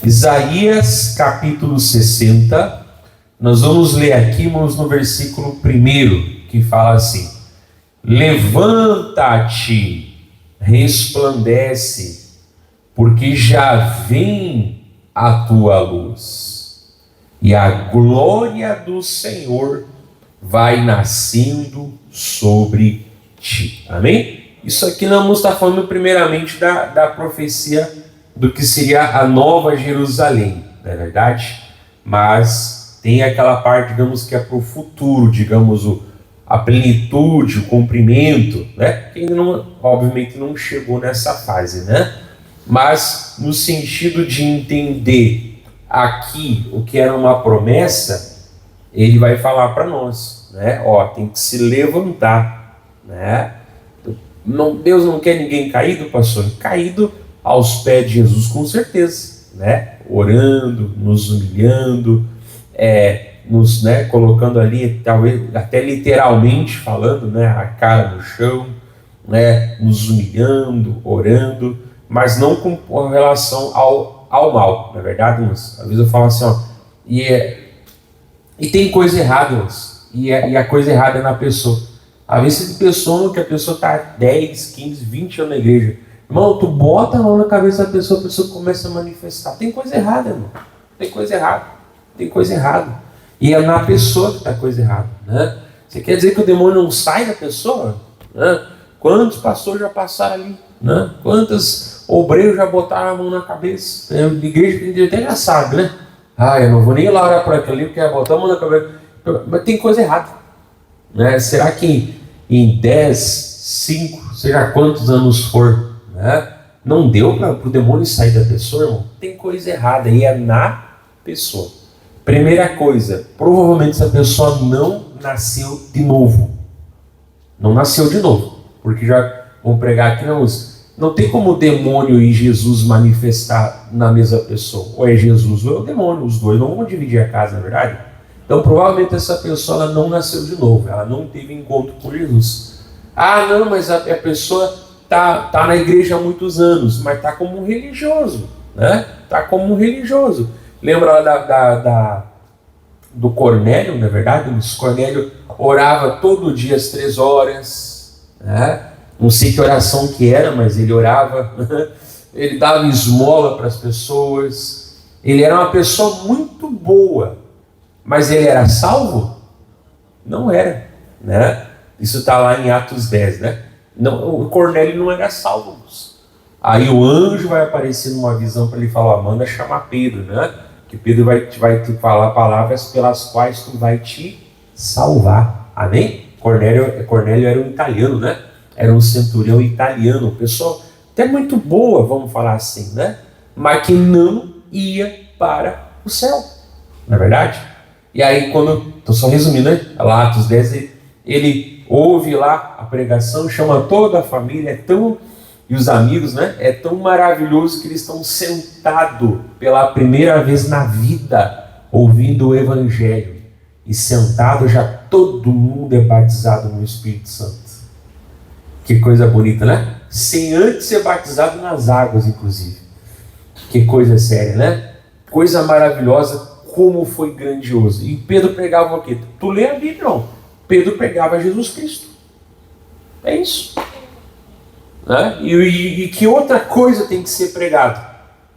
Isaías capítulo 60, nós vamos ler aqui, irmãos, no versículo 1, que fala assim: levanta-te, resplandece, porque já vem a tua luz, e a glória do Senhor vai nascendo sobre ti. Amém? Isso aqui nós vamos estar falando primeiramente da profecia do que seria a Nova Jerusalém, não é verdade? Mas tem aquela parte, digamos, que é para o futuro, digamos, a plenitude, o cumprimento, né? Que ainda não, obviamente não chegou nessa fase, né? Mas no sentido de entender aqui o que era uma promessa, ele vai falar para nós, né? Ó, tem que se levantar, né? Deus não quer ninguém caído, pastor? Caído aos pés de Jesus, com certeza, né? Orando, nos humilhando, nos, né, colocando ali, talvez até literalmente falando, né, a cara no chão, né, nos humilhando, orando, mas não com relação ao mal, na é verdade, mas às vezes eu falo assim, ó, e tem coisa errada, mas, e a coisa errada é na pessoa. Às vezes tem pessoa que a pessoa está 10, 15, 20 anos na igreja. Irmão, tu bota a mão na cabeça da pessoa, a pessoa começa a manifestar. Tem coisa errada, irmão. Tem coisa errada. Tem coisa errada. E é na pessoa que está coisa errada, né? Você quer dizer que o demônio não sai da pessoa? Né? Quantos pastores já passaram ali? Né? Quantos obreiros já botaram a mão na cabeça? A igreja que até já sabe, né? Ah, eu não vou nem lá orar por aquele porque botar a mão na cabeça. Mas tem coisa errada, né? Será que em 10, 5, seja quantos anos for, né, não deu para o demônio sair da pessoa, irmão? Tem coisa errada e é na pessoa. Primeira coisa, provavelmente essa pessoa não nasceu de novo. Não nasceu de novo. Porque já vamos pregar aqui na música. Não tem como o demônio e Jesus manifestar na mesma pessoa. Ou é Jesus ou é o demônio. Os dois não vão dividir a casa, na verdade. Então provavelmente essa pessoa ela não nasceu de novo. Ela não teve encontro com Jesus. Ah, não, mas a pessoa tá na igreja há muitos anos, mas tá como um religioso, né? Tá como um religioso. Lembra lá do Cornélio, na verdade? O Cornélio orava todo dia às 3 horas, né? Não sei que oração que era, mas ele orava. Ele dava esmola para as pessoas. Ele era uma pessoa muito boa, mas ele era salvo? Não era, né? Isso está lá em Atos 10, né? Não, o Cornélio não era salvo. Aí o anjo vai aparecer numa visão para ele falar: manda chamar Pedro, né? Que Pedro vai te falar palavras pelas quais tu vai te salvar. Amém? Cornélio era um italiano, né? Era um centurião italiano, pessoa até muito boa, vamos falar assim, né? Mas que não ia para o céu, não é verdade? E aí quando, estou só resumindo, né? Lá Atos 10, ele ouve lá a pregação, chama toda a família, e os amigos, né? É tão maravilhoso que eles estão sentados pela primeira vez na vida, ouvindo o Evangelho. E sentado já todo mundo é batizado no Espírito Santo. Que coisa bonita, né? Sem antes ser batizado nas águas, inclusive. Que coisa séria, né? Coisa maravilhosa, como foi grandioso. E Pedro pregava o quê? Tu lê a Bíblia, não? Pedro pregava Jesus Cristo. É isso. Né? E que outra coisa tem que ser pregado?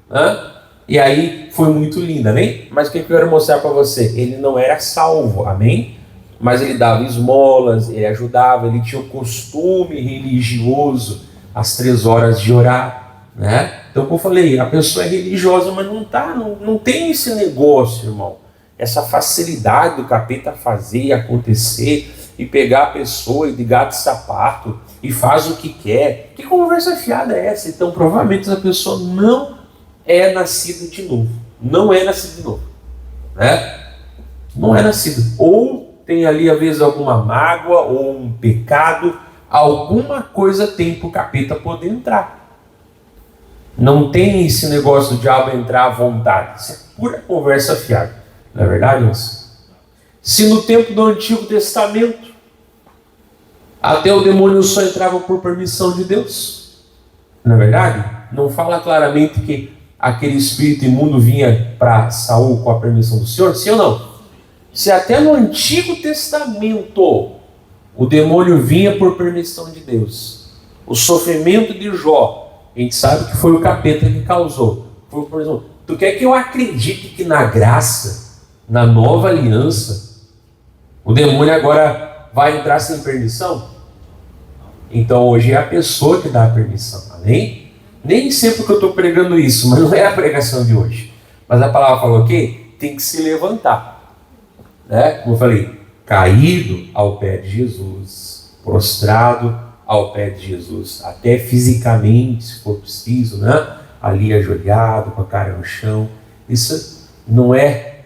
Né? E aí foi muito lindo, amém? Mas o que eu quero mostrar para você? Ele não era salvo, amém? Mas ele dava esmolas, ele ajudava, ele tinha o costume religioso às 3 horas de orar, né? Então, como eu falei, a pessoa é religiosa, mas não tem esse negócio, irmão. Essa facilidade do capeta fazer e acontecer, e pegar a pessoa e de gato e sapato, e faz o que quer. Que conversa fiada é essa? Então, provavelmente essa pessoa não é nascida de novo. Não é nascida de novo, né? Não é nascida. Ou tem ali, às vezes, alguma mágoa ou um pecado, alguma coisa tem para o capeta poder entrar. Não tem esse negócio do diabo entrar à vontade. Isso é pura conversa fiada. Não é verdade, moço? Se no tempo do Antigo Testamento até o demônio só entrava por permissão de Deus, não é verdade? Não fala claramente que aquele espírito imundo vinha para Saul com a permissão do Senhor? Sim ou não? Se até no Antigo Testamento o demônio vinha por permissão de Deus, o sofrimento de Jó, a gente sabe que foi o capeta que causou. Foi, por exemplo, tu quer que eu acredite que na graça, na nova aliança, o demônio agora vai entrar sem permissão? Então hoje é a pessoa que dá a permissão, amém? Nem sempre que eu estou pregando isso, mas não é a pregação de hoje. Mas a palavra falou que tem que se levantar, né? Como eu falei, caído ao pé de Jesus, prostrado ao pé de Jesus, até fisicamente, se for preciso, né? Ali ajoelhado, com a cara no chão. Isso não é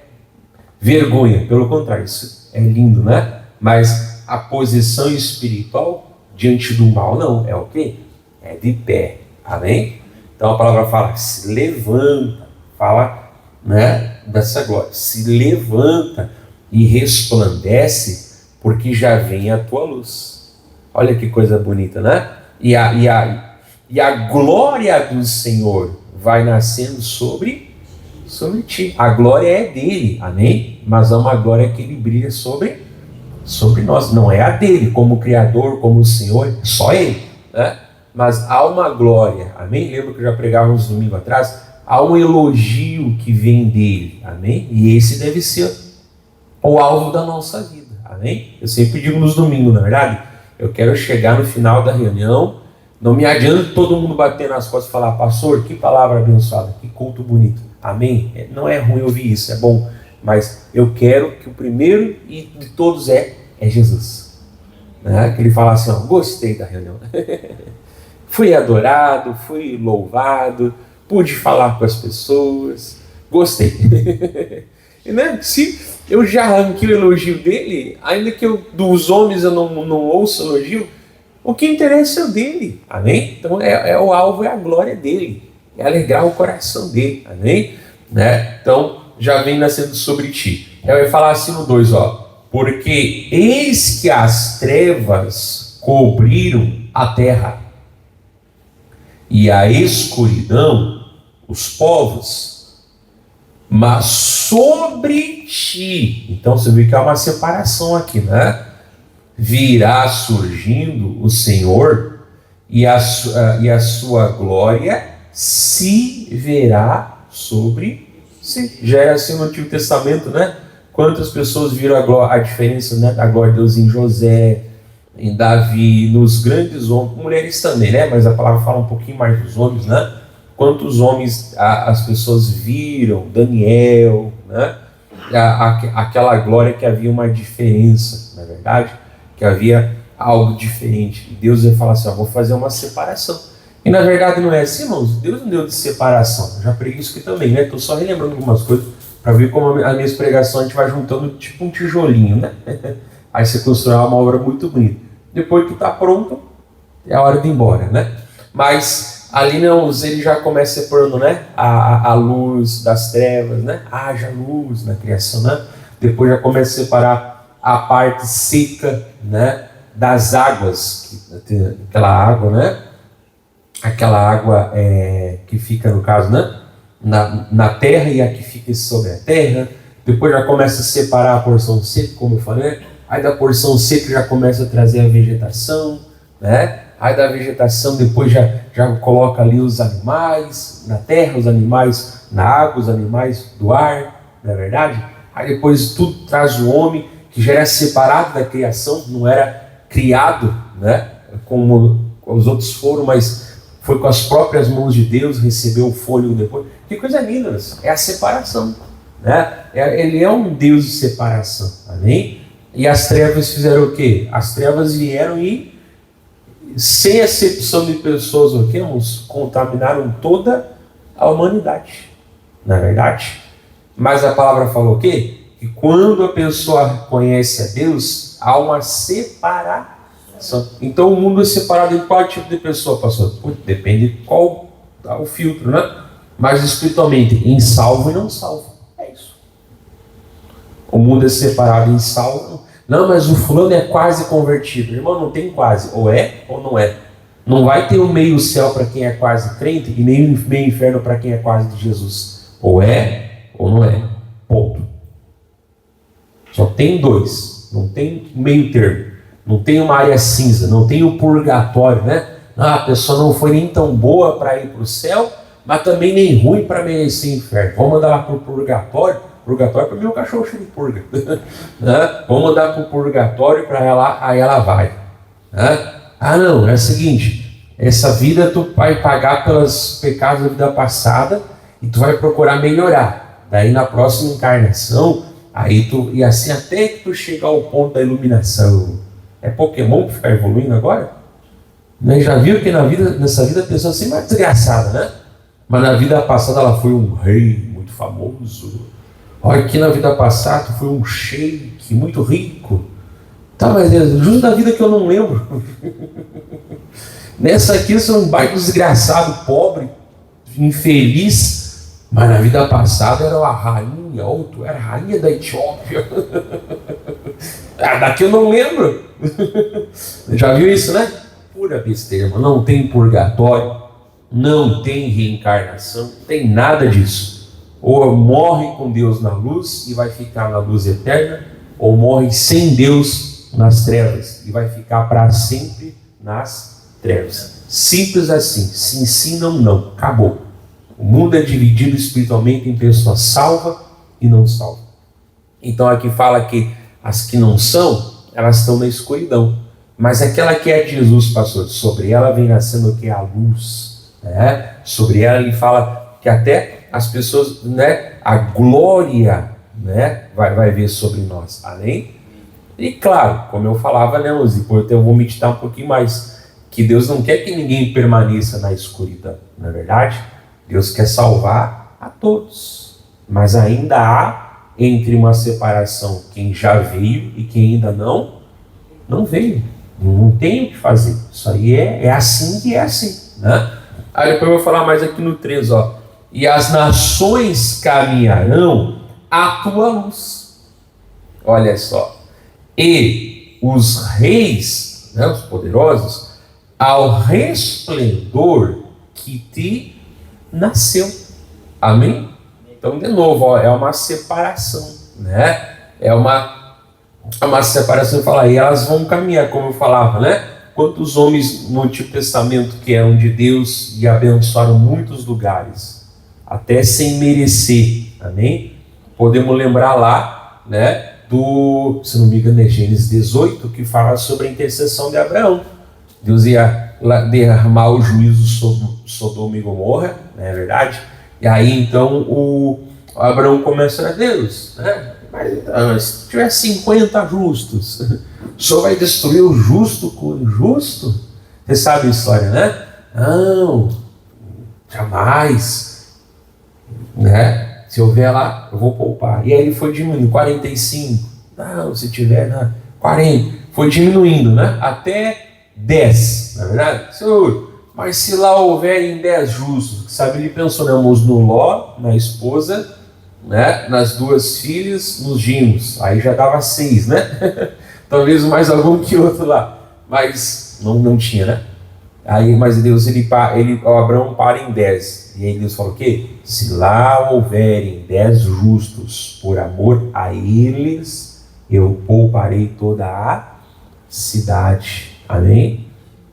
vergonha, pelo contrário, isso é lindo, né? Mas a posição espiritual diante do mal, não, é o quê? É de pé, amém? Então a palavra fala, se levanta, fala, né, dessa glória, se levanta e resplandece, porque já vem a tua luz. Olha que coisa bonita, né? E a glória do Senhor vai nascendo sobre ti. A glória é dele, amém? Mas é uma glória que ele brilha sobre nós, não é a dele como Criador, como Senhor, só ele, né? Mas há uma glória, amém? Lembra que eu já pregava uns domingos atrás? Há um elogio que vem dele, amém? E esse deve ser o alvo da nossa vida, amém? Eu sempre digo nos domingos, na verdade, eu quero chegar no final da reunião, não me adianta todo mundo bater nas costas e falar, pastor, que palavra abençoada, que culto bonito, amém? Não é ruim ouvir isso, é bom, mas eu quero que o primeiro e de todos é Jesus, né? Que ele fala assim, ó, gostei da reunião, fui adorado, fui louvado, pude falar com as pessoas, gostei. E, né, se eu já arranquei o elogio dele, ainda que dos homens eu não ouço elogio, o que interessa é o dele, amém? Então o alvo é a glória dele, é alegrar o coração dele, amém? Né? Então já vem nascendo sobre ti. Ela vai falar assim no 2, ó, porque eis que as trevas cobriram a terra e a escuridão os povos, mas sobre ti, então você vê que há uma separação aqui, né? Virá surgindo o Senhor e a sua glória se verá sobre si. Já era assim no Antigo Testamento, né? Quantas pessoas viram a diferença, né, da glória de Deus em José, em Davi, nos grandes homens, mulheres também, né? Mas a palavra fala um pouquinho mais dos homens, né? Quantos homens as pessoas viram, Daniel, né? Aquela glória que havia uma diferença, na verdade, que havia algo diferente. E Deus vai falar assim, ó, vou fazer uma separação. E na verdade não é assim, irmãos. Deus não deu de separação. Eu já preguei isso aqui também, né? Estou só relembrando algumas coisas para ver como as minhas pregações a gente vai juntando tipo um tijolinho, né? Aí você constrói uma obra muito bonita. Depois que está pronto, é a hora de ir embora, né? Mas ali não, ele já começa separando, né? A luz das trevas, né? Haja luz na criação, né? Depois já começa a separar a parte seca, né? Das águas, aquela água, né? Aquela água que fica, no caso, né? Na terra e a que fica sobre a terra. Depois já começa a separar a porção seca, como eu falei, né? Aí da porção seca já começa a trazer a vegetação, né? Aí da vegetação depois já coloca ali os animais na terra, os animais na água, os animais do ar, não é verdade? Aí depois tudo traz o homem, que já era separado da criação, não era criado, né? Como os outros foram, mas foi com as próprias mãos de Deus, recebeu o fôlego depois. Que coisa linda, é a separação, né? Ele é um Deus de separação, amém? E as trevas fizeram o quê? As trevas vieram e, sem exceção de pessoas, o quê? Contaminaram toda a humanidade, não é verdade? Mas a palavra falou o quê? Que quando a pessoa conhece a Deus, há uma separação. Então o mundo é separado em qual tipo de pessoa, pastor? Depende de qual o filtro, né? Mas espiritualmente, em salvo e não salvo. É isso. O mundo é separado em salvo. Não, mas o fulano é quase convertido. Irmão, não tem quase. Ou é ou não é. Não vai ter um meio céu para quem é quase crente e nem um meio inferno para quem é quase de Jesus. Ou é, ou não é. Ponto. Só tem dois. Não tem meio termo. Não tem uma área cinza. Não tem o purgatório, né? A pessoa não foi nem tão boa para ir para o céu, mas também nem ruim para merecer inferno. Vamos mandar lá para o purgatório. Purgatório para mim é um cachorro cheio de purga. Né? Vamos mandar para o purgatório para ela, aí ela vai. Né? Ah, não, é o seguinte, essa vida tu vai pagar pelos pecados da vida passada e tu vai procurar melhorar. Daí na próxima encarnação, aí tu, e assim até que tu chegar ao ponto da iluminação. É Pokémon que ficar evoluindo agora? Né? Já viu que nessa vida a pessoa sempre é desgraçada, né? Mas na vida passada ela foi um rei muito famoso. Olha que na vida passada tu foi um sheik muito rico. Tá, mas é justo da vida que eu não lembro. Nessa aqui eu sou um baita desgraçado, pobre, infeliz. Mas na vida passada era a rainha, ou tu era a rainha da Etiópia. Daqui eu não lembro. Já viu isso, né? Pura besteira, não tem purgatório, não tem reencarnação, não tem nada disso. Ou morre com Deus na luz e vai ficar na luz eterna, ou morre sem Deus nas trevas e vai ficar para sempre nas trevas. Simples assim, sim, sim, não, não, acabou. O mundo é dividido espiritualmente em pessoas salvas e não salvas. Então aqui fala que as que não são, elas estão na escuridão. Mas aquela que é de Jesus, pastor, sobre ela vem nascendo o que é a luz. Né? Sobre ela ele fala que até as pessoas, né, a glória, né, vai vir sobre nós. Amém? E claro, como eu falava, né, depois eu vou meditar um pouquinho mais, que Deus não quer que ninguém permaneça na escuridão, não é verdade? Deus quer salvar a todos. Mas ainda há entre uma separação quem já veio e quem ainda não veio. Não tem o que fazer. Isso aí é assim e é assim. Né? Aí depois eu vou falar mais aqui no 3, ó. E as nações caminharão à tua luz. Olha só. E os reis, né, os poderosos, ao resplendor que te nasceu. Amém? Então, de novo, ó, é uma separação. Né? É uma separação, falar, e elas vão caminhar, como eu falava, né? Quantos homens no Antigo Testamento que eram de Deus e abençoaram muitos lugares, até sem merecer, amém? Podemos lembrar lá, né, se não me engano é Gênesis 18, que fala sobre a intercessão de Abraão. Deus ia derramar o juízo sobre Sodoma e Gomorra, não é verdade? E aí então o Abraão começa a Deus, né? Mas se tiver 50 justos, o senhor vai destruir o justo com o injusto? Você sabe a história, né? Não, jamais. Né? Se houver lá, eu vou poupar. E aí ele foi diminuindo, 45. Não, se tiver, não, 40. Foi diminuindo, né? Até 10, não é verdade? Senhor, mas se lá houverem 10 justos, sabe, ele pensou, né, no Ló, na esposa, né, nas 2 filhas, nos gimos, aí já dava 6, né? Talvez mais algum que outro lá, mas não tinha, né? Aí, mas Deus, o Abraão para em 10, e aí Deus falou o quê? Se lá houverem 10 justos, por amor a eles, eu pouparei toda a cidade. Amém?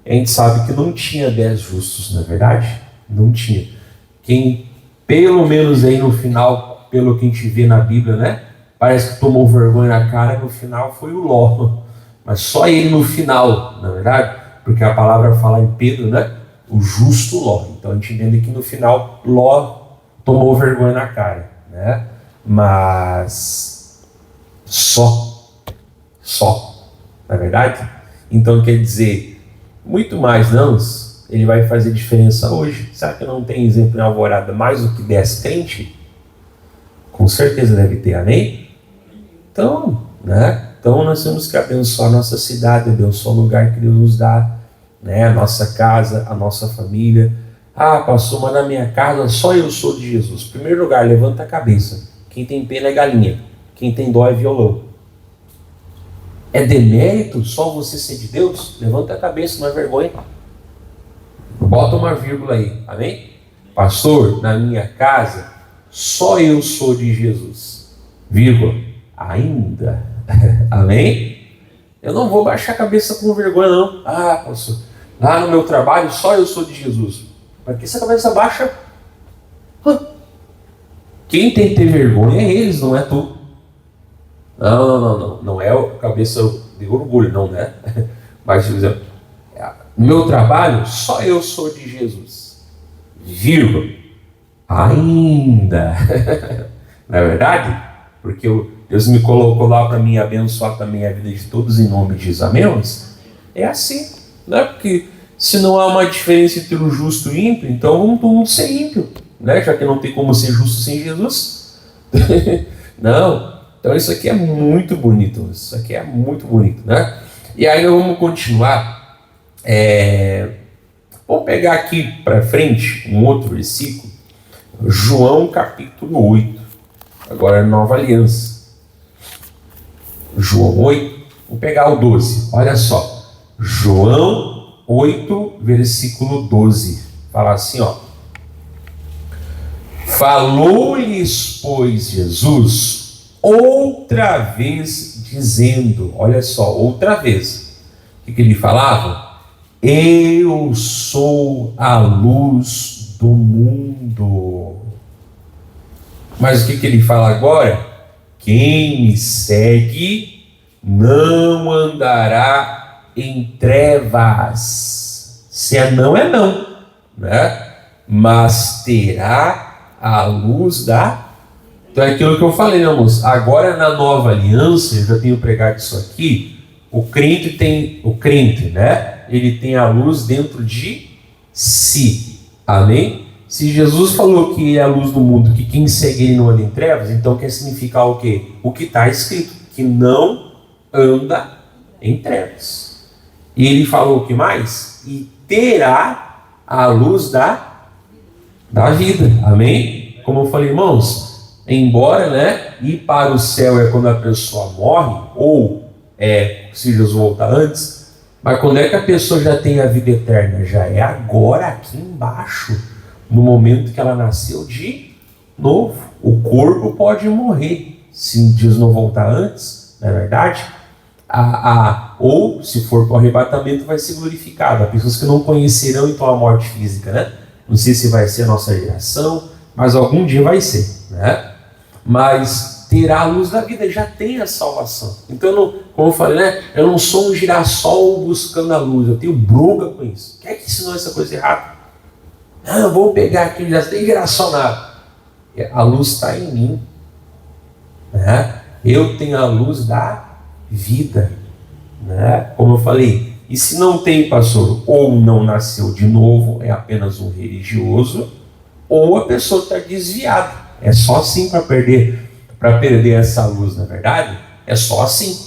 A gente sabe que não tinha 10 justos, não é verdade? Não tinha. Quem, pelo menos aí no final, pelo que a gente vê na Bíblia, né? Parece que tomou vergonha na cara, no final foi o Ló. Mas só ele no final, na verdade, porque a palavra fala em Pedro, né? O justo Ló. Então a gente entende que no final Ló tomou vergonha na cara, né? Mas só, na verdade? Então quer dizer, muito mais não, ele vai fazer diferença hoje. Será que não tem exemplo em Alvorada mais do que 10 crentes? Com certeza deve ter, amém? Então, né? Então nós temos que abençoar a nossa cidade, abençoar o lugar que Deus nos dá, né? A nossa casa, a nossa família. Ah, pastor, mas na minha casa só eu sou de Jesus. Em primeiro lugar, levanta a cabeça. Quem tem pena é galinha, quem tem dó é violão. É demérito só você ser de Deus? Levanta a cabeça, não é vergonha. Bota uma vírgula aí, amém? Pastor, na minha casa, só eu sou de Jesus. Vírgula, ainda. Amém? Eu não vou baixar a cabeça com vergonha, não. Ah, pastor, lá no meu trabalho, só eu sou de Jesus. Para que essa cabeça baixa? Quem tem que ter vergonha é eles, não é tu. Não. Não é a cabeça de orgulho, não, né? Mas, por exemplo, no meu trabalho, só eu sou de Jesus. Vírgula. Ainda. Não é verdade? Porque Deus me colocou lá para mim abençoar também a vida de todos em nome de Jesus. Amém? É assim. Não é porque se não há uma diferença entre o justo e o ímpio, então vamos todo mundo ser ímpio. Né? Já que não tem como ser justo sem Jesus. Não. Então isso aqui é muito bonito. Isso aqui é muito bonito, né? E aí nós vamos continuar. Vou pegar aqui para frente um outro versículo. João capítulo 8. Agora é Nova Aliança. João 8. Vou pegar o 12. Olha só. João 8, versículo 12. Fala assim, ó. Falou-lhes, pois, Jesus outra vez, dizendo, olha só, outra vez. O que ele falava? Eu sou a luz do mundo. Mas o que ele fala agora? Quem me segue não andará em trevas. Se é não, né? Mas terá a luz da... Então é aquilo que eu falei, né, moço? Agora na nova aliança, eu já tenho pregado isso aqui, o crente, né? Ele tem a luz dentro de si. Amém? Se Jesus falou que é a luz do mundo, que quem segue ele não anda em trevas, então quer significar o quê? O que está escrito, que não anda em trevas. E ele falou o que mais? E terá a luz da vida. Amém? Como eu falei, irmãos, embora, né, ir para o céu é quando a pessoa morre, ou se Jesus voltar antes, mas quando é que a pessoa já tem a vida eterna? Já é agora, aqui embaixo, no momento que ela nasceu de novo. O corpo pode morrer, se Deus não voltar antes, não é verdade? Ou, se for para o arrebatamento, vai ser glorificado. Há pessoas que não conhecerão, então, a morte física, né? Não sei se vai ser a nossa geração, mas algum dia vai ser, né? Mas terá a luz da vida, já tem a salvação. Então, como eu falei, né? Eu não sou um girassol buscando a luz, eu tenho bronca com isso. Quem é que ensinou essa coisa errada? Não, vou pegar aqui, já tem girassol nada. A luz está em mim, né? Eu tenho a luz da vida, né? Como eu falei, e se não tem, pastor, ou não nasceu de novo, é apenas um religioso, ou a pessoa está desviada. É só assim para perder essa luz, na verdade? É só assim.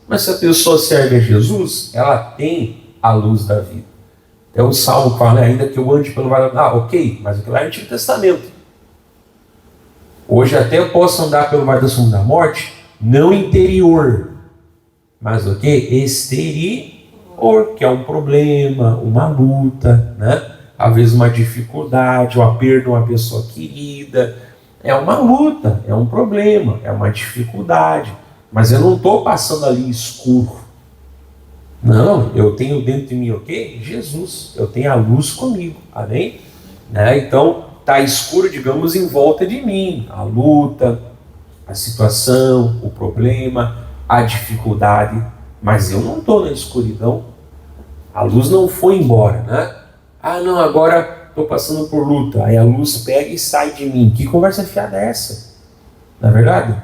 Mas se a pessoa serve a Jesus, ela tem a luz da vida. É o Salmo que fala, ainda que eu ande pelo vale da... ok, mas aquilo lá é o Antigo Testamento. Hoje até eu posso andar pelo vale da sombra da morte, não interior, mas o que? Exterior, que é um problema, uma luta, né? Às vezes uma dificuldade, uma perda de uma pessoa querida. É uma luta, é um problema, é uma dificuldade. Mas eu não estou passando ali escuro. Não, eu tenho dentro de mim o quê? Jesus. Eu tenho a luz comigo. Amém? Né? Então, está escuro, digamos, em volta de mim. A luta, a situação, o problema, a dificuldade. Mas eu não estou na escuridão. A luz não foi embora, né? Ah, não, agora estou passando por luta. Aí a luz pega e sai de mim. Que conversa fiada é essa? Não é verdade?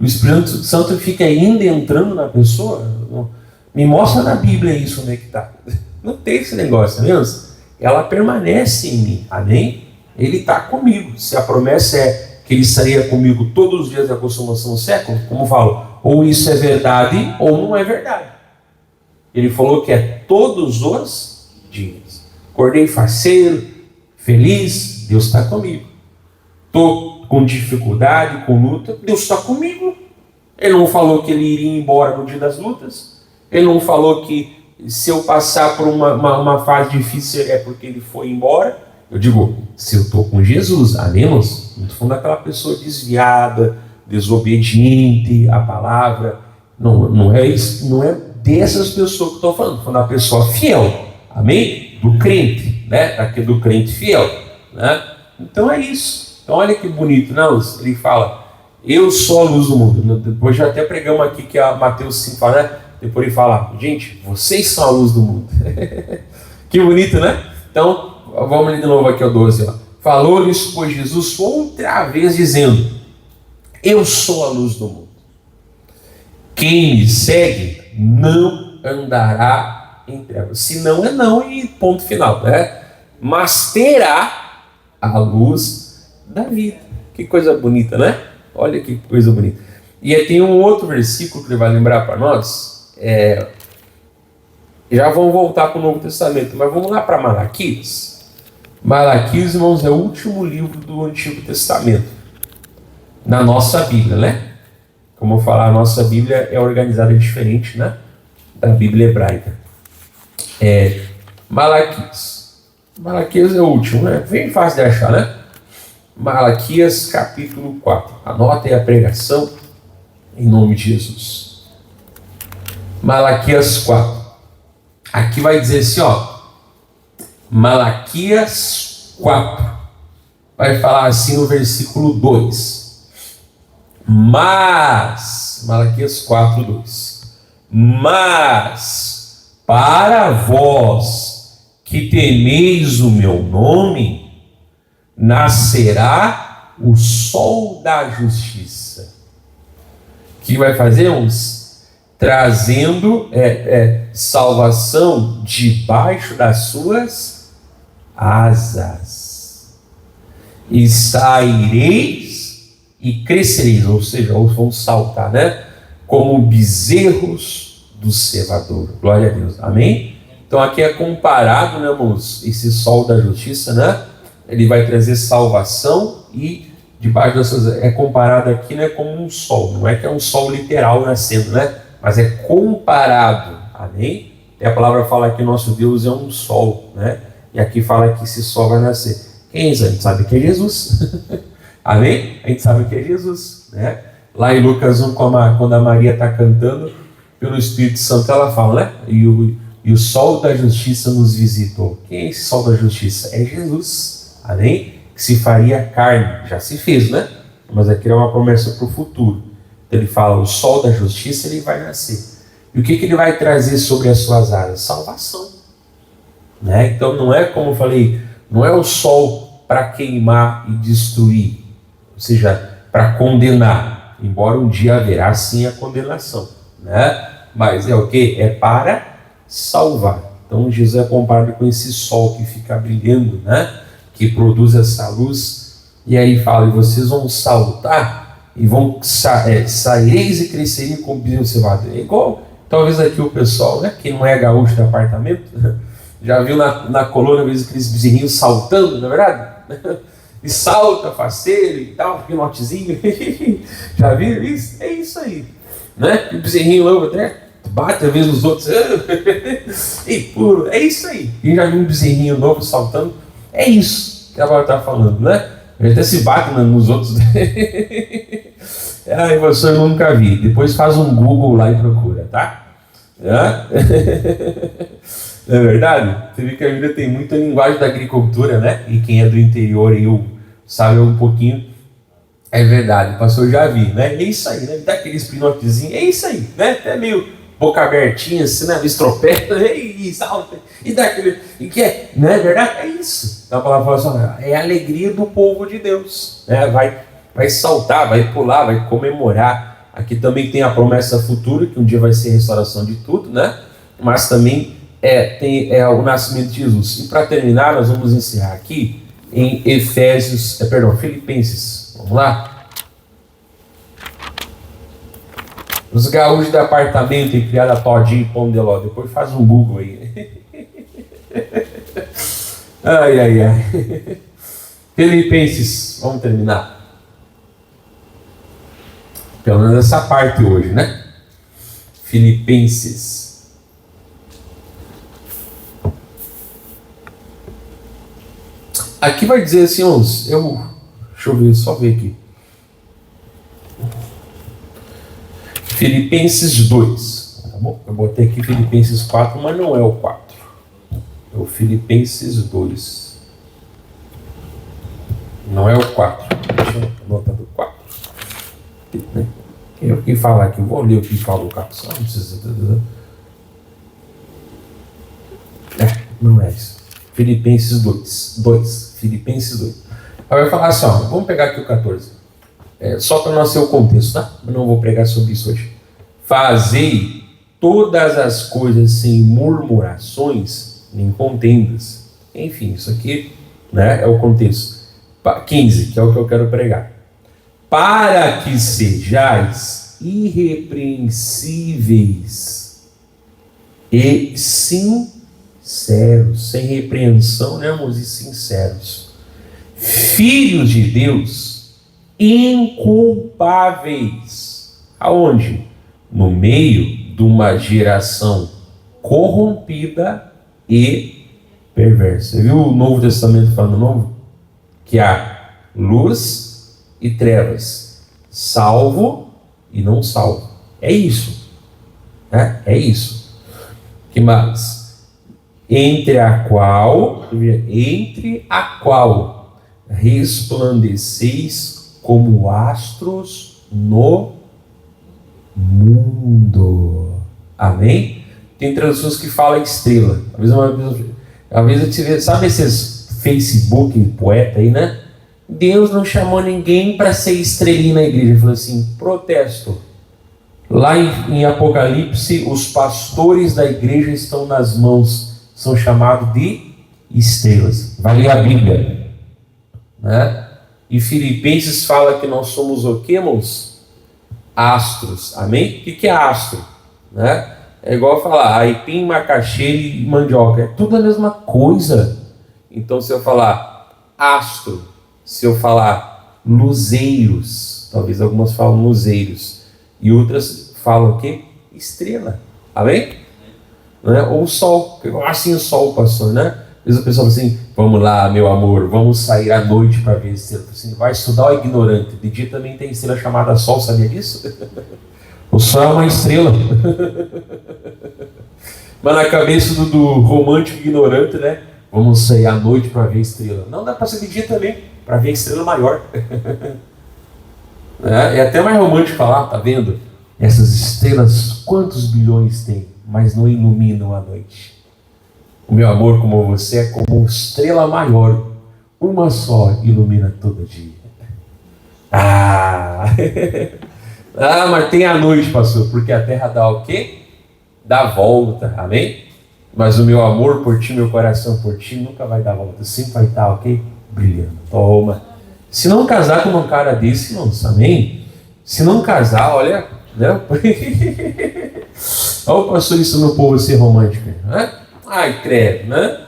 O Espírito Santo fica indo e entrando na pessoa. Me mostra na Bíblia isso, onde é que está. Não tem esse negócio, tá vendo? Ela permanece em mim, amém? Ele está comigo. Se a promessa é que ele estaria comigo todos os dias da consumação do século, como eu falo, ou isso é verdade ou não é verdade. Ele falou que é todos os dias. Acordei faceiro, feliz, Deus está comigo. Estou com dificuldade, com luta, Deus está comigo. Ele não falou que ele iria embora no dia das lutas. Ele não falou que se eu passar por uma fase difícil é porque ele foi embora. Eu digo, se eu estou com Jesus, amém, irmãos? Não estou falando daquela pessoa desviada, desobediente à palavra. Não é isso, não é dessas pessoas que estou falando da pessoa fiel, amém? Do crente, né? Daquele do crente fiel, né? Então é isso. Então olha que bonito, não? Ele fala, eu sou a luz do mundo. Depois já até pregamos aqui que a Mateus 5 fala, né? Depois ele fala, gente, vocês são a luz do mundo. Que bonito, né? Então, vamos ler de novo aqui o 12. Falou-lhes, pois, Jesus outra vez dizendo, eu sou a luz do mundo. Quem me segue não andará em trevas. Se não, é não e ponto final, né? Mas terá a luz da vida. Que coisa bonita, né? Olha que coisa bonita. E aí tem um outro versículo que ele vai lembrar para nós. Já vamos voltar para o Novo Testamento, mas vamos lá para Malaquias. Malaquias, irmãos, é o último livro do Antigo Testamento. Na nossa Bíblia, né? Como eu falar, a nossa Bíblia é organizada diferente, né? Da Bíblia hebraica. Malaquias. Malaquias é o último, né? Bem fácil de achar, né? Malaquias capítulo 4. Anotem a pregação em nome de Jesus. Malaquias 4. Aqui vai dizer assim, Malaquias 4. Vai falar assim no versículo 2. Mas, Malaquias 4, 2. Mas, para vós que temeis o meu nome, nascerá o sol da justiça. Que vai fazer trazendo salvação debaixo das suas asas. E saireis e crescereis, ou seja, vão saltar, né? Como bezerros do cevadouro. Glória a Deus, amém? Então aqui é comparado, né, irmãos, esse sol da justiça, né? Ele vai trazer salvação e debaixo dessas, é comparado aqui, né, como um sol. Não é que é um sol literal nascendo, né? Mas é comparado, amém? E a palavra fala que nosso Deus é um sol, né? E aqui fala que esse sol vai nascer. Quem é isso? A gente sabe que é Jesus. Amém? A gente sabe que é Jesus, né? Lá em Lucas 1, quando a Maria está cantando, pelo Espírito Santo ela fala, né? E o sol da justiça nos visitou. Quem é esse sol da justiça? É Jesus, amém? Que se faria carne, já se fez, né? Mas aqui é uma promessa para o futuro. Então ele fala, o sol da justiça ele vai nascer. E o que ele vai trazer sobre as suas asas? Salvação, né? Então não é como eu falei, não é o sol para queimar e destruir, ou seja, para condenar, embora um dia haverá sim a condenação, né? Mas é o que? É para salvar. Então Jesus é comparado com esse sol que fica brilhando, né? Que produz essa luz, e aí fala, e vocês vão saltar e vão saireis e crescerem como bezerro cevado. É igual, talvez aqui o pessoal, né? Que não é gaúcho de apartamento, já viu na colônia, às vezes, aqueles bezerrinhos saltando, não é verdade? E salta, faceiro e tal, pinotezinho. Já viram isso? É isso aí, né? E o bezerrinho logo, né? Bate a vez nos outros. E puro, é isso aí. Quem já viu um bezerrinho novo saltando? É isso que a palavra está falando, né? Ele até se bate nos outros. Aí você eu nunca vi. Depois faz um Google lá e procura, tá? Não é verdade? Você vê que a Bíblia tem muita linguagem da agricultura, né? E quem é do interior e sabe um pouquinho, é verdade. O pastor já vi, né? É isso aí, né? Dá aquele espinotezinho, é isso aí, né? Até meio boca abertinha, assim, né? Estropeta, e salta, e dá aquele. E que é, não é verdade? É isso. Então a palavra fala assim, é a alegria do povo de Deus, né? Vai saltar, vai pular, vai comemorar. Aqui também tem a promessa futura, que um dia vai ser a restauração de tudo, né? Mas também tem o nascimento de Jesus. E para terminar, nós vamos encerrar aqui em Filipenses. Vamos lá? Os gaúchos de apartamento e criada todinho e pão de ló. Depois faz um Google aí. Ai. Filipenses, vamos terminar. Pelo menos essa parte hoje, né? Filipenses. Aqui vai dizer assim, deixa eu ver, só ver aqui. Filipenses 2, tá bom? Eu botei aqui Filipenses 4, mas não é o 4. É o Filipenses 2. Não é o 4. Deixa eu anotar do 4. Eu que falar aqui, eu vou ler o que fala o capção, não precisa. Não é isso. Filipenses 2. Filipenses 2. Aí vai falar assim, vamos pegar aqui o 14. Só para não ser o contexto, tá? Eu não vou pregar sobre isso hoje. Fazei todas as coisas sem murmurações nem contendas. Enfim, isso aqui, né, é o contexto. 15, que é o que eu quero pregar. Para que sejais irrepreensíveis e sinceros, sem repreensão, né, irmãos? E sinceros, filhos de Deus, inculpáveis. Aonde? No meio de uma geração corrompida e perversa. Você viu o Novo Testamento falando novo? Que há luz e trevas, salvo e não salvo. É isso. Né? É isso. Que mais? Entre a qual resplandeceis como astros no mundo. Amém? Tem traduções que falam estrela. Às vezes você vê, sabe esses Facebook poeta aí, né? Deus não chamou ninguém para ser estrelinha na igreja. Ele falou assim, protesto. Lá em Apocalipse, os pastores da igreja estão nas mãos, são chamados de estrelas. Vai ler a Bíblia, né? E Filipenses fala que nós somos o que, irmãos? Astros. Amém? O que é astro? Né? É igual falar aipim, macaxeira e mandioca. É tudo a mesma coisa. Então, se eu falar astro, se eu falar luzeiros, talvez algumas falam luzeiros, e outras falam o quê? Estrela. Amém? Né? Ou sol. Assim o sol passou, né? Às vezes a pessoa fala assim, vamos lá, meu amor, vamos sair à noite para ver estrela. Assim, vai estudar o ignorante. De dia também tem estrela chamada sol, sabia disso? O sol é uma estrela. Mas na cabeça do romântico ignorante, né? Vamos sair à noite para ver estrela. Não, dá para ser de dia também, para ver estrela maior. É até mais romântico falar, tá vendo? Essas estrelas, quantos bilhões tem, mas não iluminam a noite. O meu amor, como você, é como estrela maior. Uma só ilumina todo dia. Mas tem a noite, pastor, porque a terra dá o quê? Dá volta, amém? Mas o meu amor por ti, meu coração por ti, nunca vai dar volta. Sempre vai estar, ok? Brilhando. Toma. Se não casar com um cara desse, irmãos, amém? Se não casar, olha, né? Olha o pastor ensinando o povo a ser romântico, né? Ai, credo, né?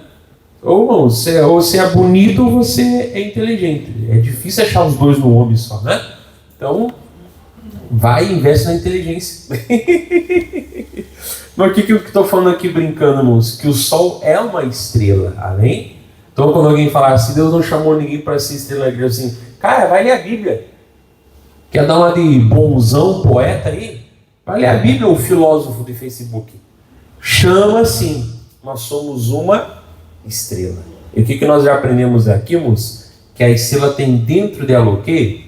Ou não, você é bonito ou você é inteligente. É difícil achar os dois no homem só, né? Então, vai e investe na inteligência. Mas o que eu estou falando aqui brincando, irmãos? Que o sol é uma estrela, amém? Então, quando alguém falar assim, Deus não chamou ninguém para ser estrela na igreja, assim, cara, vai ler a Bíblia. Quer dar uma de bonzão, poeta aí? Vai ler a Bíblia, o filósofo de Facebook. Chama assim, nós somos uma estrela. E o que nós já aprendemos aqui, irmãos? Que a estrela tem dentro dela o quê?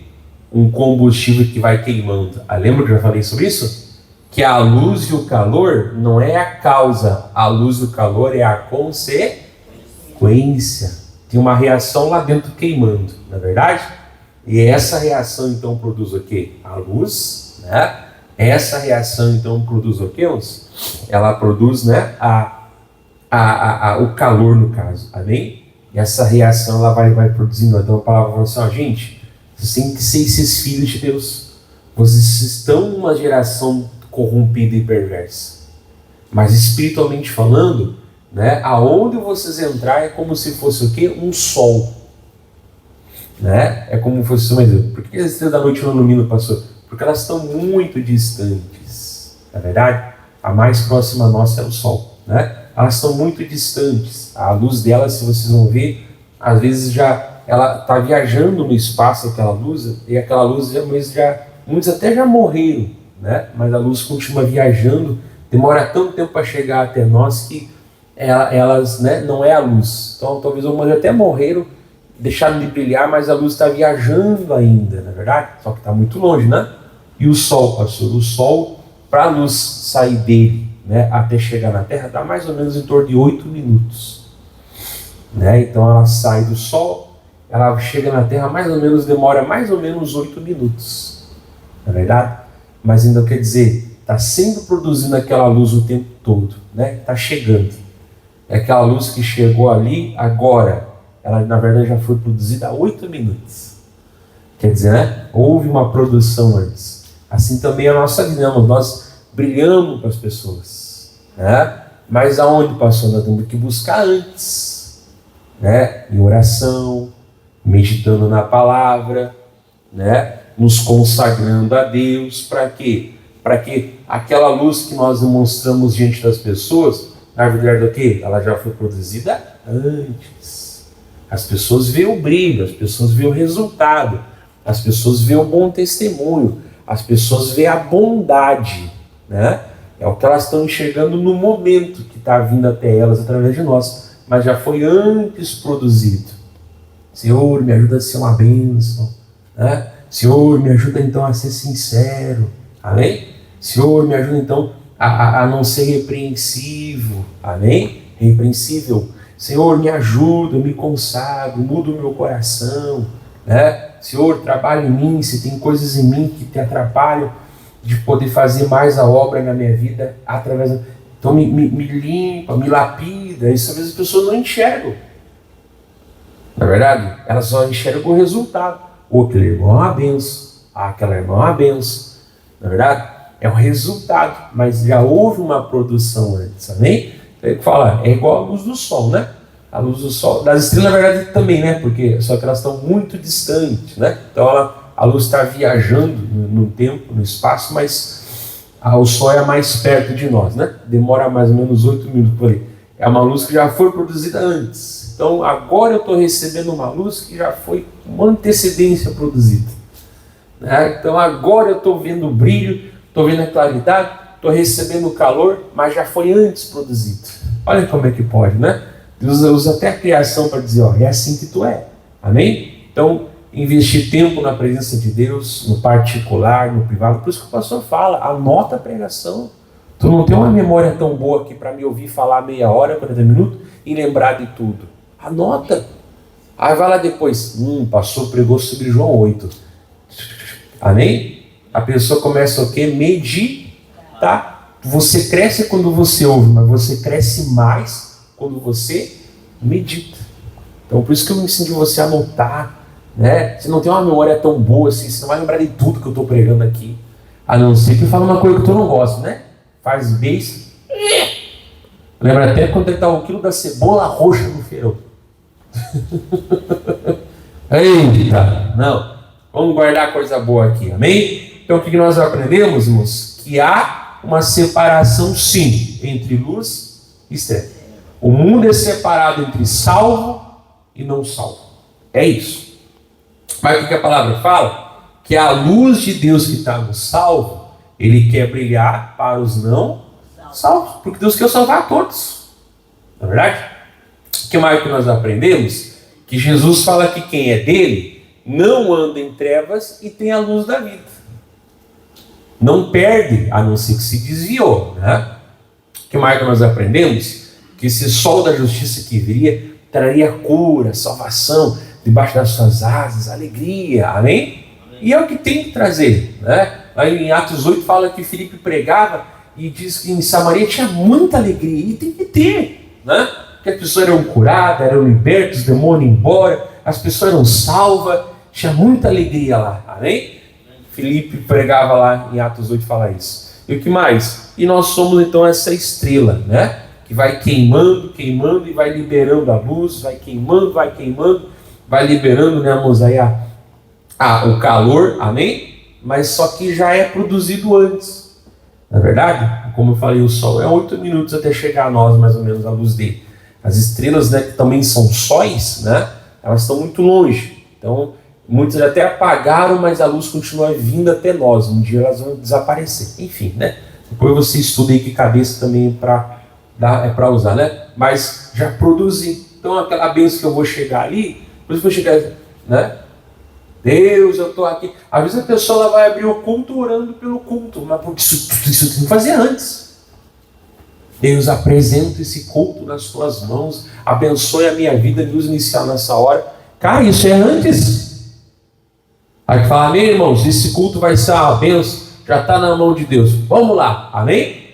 Um combustível que vai queimando. Lembra que eu já falei sobre isso? Que a luz e o calor não é a causa. A luz e o calor é a consequência. Tem uma reação lá dentro queimando, não é verdade? E essa reação então produz o quê? A luz, né? Essa reação então produz o quê? Ela produz, né, o calor no caso, amém? E essa reação ela vai produzindo. Então a palavra fala assim, gente, vocês têm que ser esses filhos de Deus. Vocês estão numa geração corrompida e perversa. Mas espiritualmente falando, né, aonde vocês entrar é como se fosse o quê? Um sol. Né? É como se fosse uma ideia. Por que as estrelas da noite não iluminam, pastor? Porque elas estão muito distantes. Na verdade, a mais próxima nossa é o sol. Né? Elas estão muito distantes. A luz delas, se vocês vão ver, às vezes já ela está viajando no espaço, aquela luz, e aquela luz muitos até já morreram, né? Mas a luz continua viajando, demora tanto tempo para chegar até nós que elas, né, não é a luz. Então talvez algumas até morreram, deixaram de brilhar, mas a luz está viajando ainda, na verdade? Só que está muito longe, né? E o Sol, pastor? O Sol, para a luz sair dele, né, até chegar na Terra, dá mais ou menos em torno de 8 minutos. Né? Então ela sai do Sol, ela chega na Terra, demora mais ou menos 8 minutos. Não é verdade? Mas ainda quer dizer, está sendo produzida aquela luz o tempo todo, né? Está chegando. É aquela luz que chegou ali agora, ela na verdade já foi produzida há 8 minutos. Quer dizer, né? Houve uma produção antes. Assim também a nossa vida, nós brilhamos para as pessoas, né? Mas aonde, pastor? Nós temos que buscar antes, né? Em oração, meditando na palavra, né? Nos consagrando a Deus. Para quê? Para que aquela luz que nós demonstramos diante das pessoas, na verdade o quê? Ela já foi produzida antes. As pessoas veem o brilho, as pessoas veem o resultado, as pessoas veem o bom testemunho, as pessoas veem a bondade, né? É o que elas estão enxergando no momento que está vindo até elas através de nós, mas já foi antes produzido. Senhor, me ajuda a ser uma bênção, né? Senhor, me ajuda então a ser sincero, amém? Senhor, me ajuda então a não ser repreensivo, amém? Repreensível. Senhor, me ajuda, eu me consagro, muda o meu coração, né? Senhor, trabalha em mim, se tem coisas em mim que te atrapalham de poder fazer mais a obra na minha vida através. Então me limpa, me lapida. Isso às vezes as pessoas não enxergam. Na verdade, elas só enxergam o resultado. Aquele irmão é uma benção, aquela irmã é uma benção. Na verdade, é o resultado, mas já houve uma produção antes, amém? Então, ele fala, é igual a luz do sol, né? A luz do sol, das estrelas na verdade também, né? Porque só que elas estão muito distantes, né? Então a luz está viajando no tempo, no espaço, mas o sol é mais perto de nós, né? Demora mais ou menos 8 minutos por aí. É uma luz que já foi produzida antes. Então agora eu estou recebendo uma luz que já foi uma antecedência produzida, né? Então agora eu estou vendo o brilho, estou vendo a claridade, estou recebendo o calor, mas já foi antes produzido. Olha como é que pode, né? Deus usa até a criação para dizer, é assim que tu é, amém? Então, investir tempo na presença de Deus, no particular, no privado, por isso que o pastor fala, anota a pregação. Tu não tem uma memória tão boa aqui para me ouvir falar meia hora, 40 minutos e lembrar de tudo. Anota. Aí vai lá depois, pastor pregou sobre João 8. Amém? A pessoa começa o quê? Meditar. Você cresce quando você ouve, mas você cresce mais quando você medita. Então por isso que eu ensino você a anotar, né? Você não tem uma memória tão boa assim, você não vai lembrar de tudo que eu estou pregando aqui, a não ser que fala uma coisa que tu não gosta, né? Faz beijo. Lembra até quando ele dá 1 quilo da cebola roxa no feirão. Eita, não. Vamos guardar coisa boa aqui, amém? Então o que nós aprendemos, irmãos? Que há uma separação sim entre luz e trevas. O mundo é separado entre salvo e não salvo. É isso. Mas o que a palavra fala? Que a luz de Deus que está no salvo, ele quer brilhar para os não salvos. Porque Deus quer salvar a todos. Não é verdade? O que mais que nós aprendemos? Que Jesus fala que quem é dele não anda em trevas e tem a luz da vida. Não perde, a não ser que se desviou, né? O que mais que nós aprendemos? Que esse sol da justiça que viria traria cura, salvação, debaixo das suas asas, alegria, amém? E é o que tem que trazer, né? Aí em Atos 8 fala que Filipe pregava e diz que em Samaria tinha muita alegria, e tem que ter, né? Que as pessoas eram curadas, eram libertas, os demônios embora, as pessoas eram salvas, tinha muita alegria lá, amém? Filipe pregava lá em Atos 8 fala isso. E o que mais? E nós somos então essa estrela, né? Que vai queimando, queimando e vai liberando a luz, vai queimando, vai liberando, né, irmãos, aí o calor, amém? Mas só que já é produzido antes, não é verdade? Como eu falei, o sol é 8 minutos até chegar a nós, mais ou menos, a luz dele. As estrelas, né, que também são sóis, né? Elas estão muito longe. Então, muitas até apagaram, mas a luz continua vindo até nós. Um dia elas vão desaparecer. Enfim, né? Depois você estuda aí que cabeça também é para usar, né? Mas já produzi. Então, aquela bênção que eu vou chegar ali, por isso eu vou chegar, né? Deus, eu estou aqui. Às vezes a pessoa ela vai abrir o culto orando pelo culto, mas porque isso tem que fazer antes. Deus, apresenta esse culto nas tuas mãos, abençoe a minha vida, Deus, iniciar nessa hora. Cara, isso é antes. Aí que fala, amém, irmãos, esse culto vai ser uma bênção, já está na mão de Deus. Vamos lá, amém?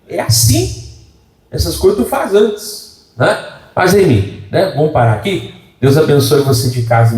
É assim. Essas coisas tu faz antes, né? Mas em mim, né? Vamos parar aqui? Deus abençoe você de casa.